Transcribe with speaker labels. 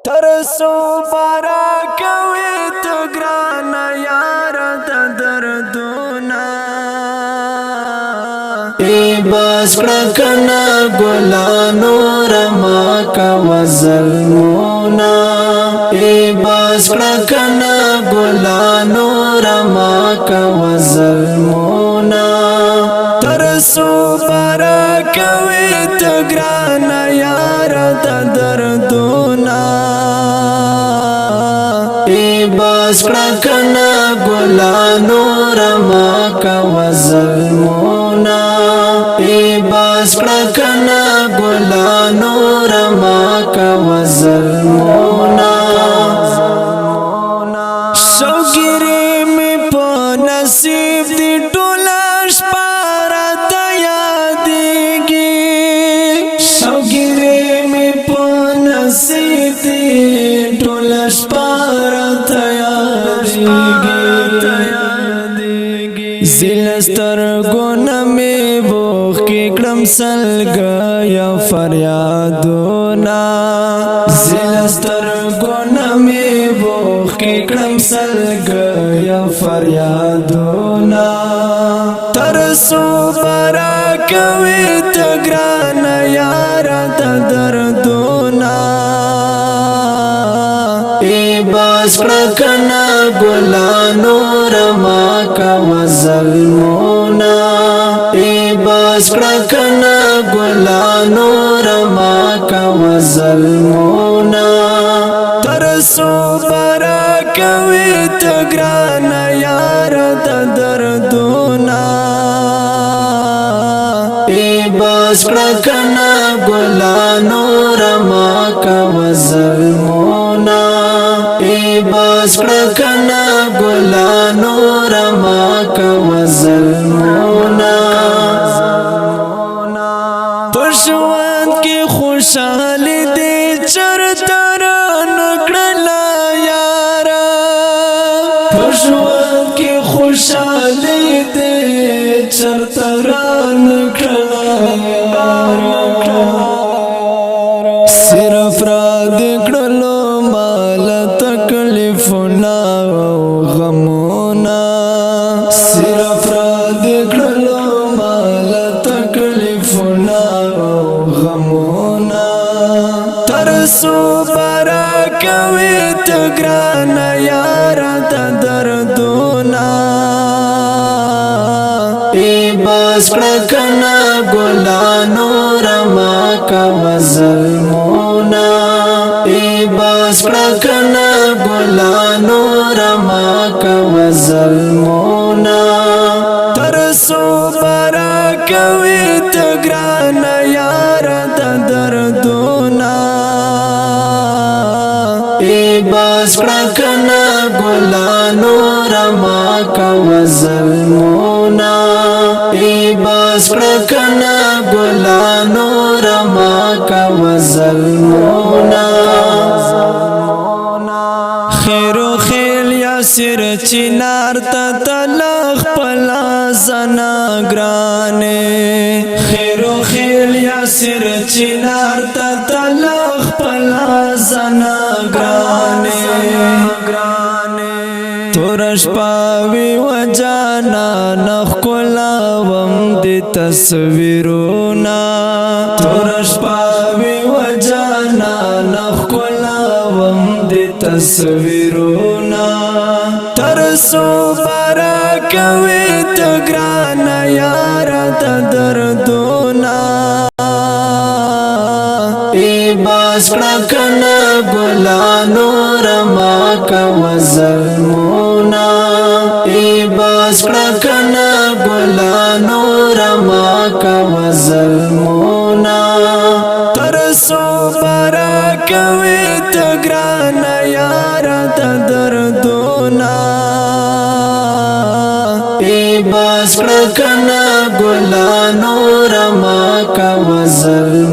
Speaker 1: ترسو بارا کوي تو ګران یار د دردونا ای بس کړکنا ګلانو رما کا وظلمونا ای بس کړکنا ګلانو رما کا وظلمونا ترسو بارا کوي تو ګران یار د دردونا بس کړکنا ګلانو رما کا وظلمونا ای بس کړکنا ګلانو رما کا وظلمونا شوګری می په نصیب دی ټولاش پارا یادېږي شوګری می په نصیب دی ټولاش پارا زلستر گونا میں بوخ کی کڑم سلگیا فریادونا زلستر گونا میں بوخ کی کڑم سلگیا فریادونا ترسو برا کوي تگران یار د دردونا بس کړکنا ګلانو رما کا وظلمونا ای بس کړکنا ګلانو رما کا وظلمونا ترسو برا کوي تگران یار د دردونا ای بس کړکنا ګلانو رما کا وظلمونا بس کړکنا ګلانو رما کا وظلمونا پښوان کې خوشاله دي چرتر نکړلا یارا پښوان کې خوشاله دي چرتر نکړلا یارا صرف را دکړلو تکلیفنا غمونا صرف را دکړلو مال تکلیفنا غمونا ترسو برا کوي تگران یار د دردونا ای بس کړکنا ګلانو رما کا وظلمونا ای بس کړکنا ګلانو رما کا وظلمونا ترسو برا کوي تگران یار د دردونا ای بس کړکنا ګلانو رما کا وظلمونا ای بس کړکنا ګلانو رما کا وظلمونا خیرو خیل یا سر چنار تا تلخ پلا زنا گرانے خیرو خیل یا سر چنار تا تلخ پلا زنا گرانے تورش پاوی و جانا نخ کلاوم دی تصویرونا تورش پاوی و جانا نخ کلاوم دی تصویرونا ترسو برا کوي تگران یار د دردونا ای بس کړکنا ګلانو رما کا وظلمونا ای بس کړکنا ګلانو رما کا وظلمونا ترسو برا کوي تگران یار د دردونا ای بس کړکنا ګلانو رما کا وظلمونا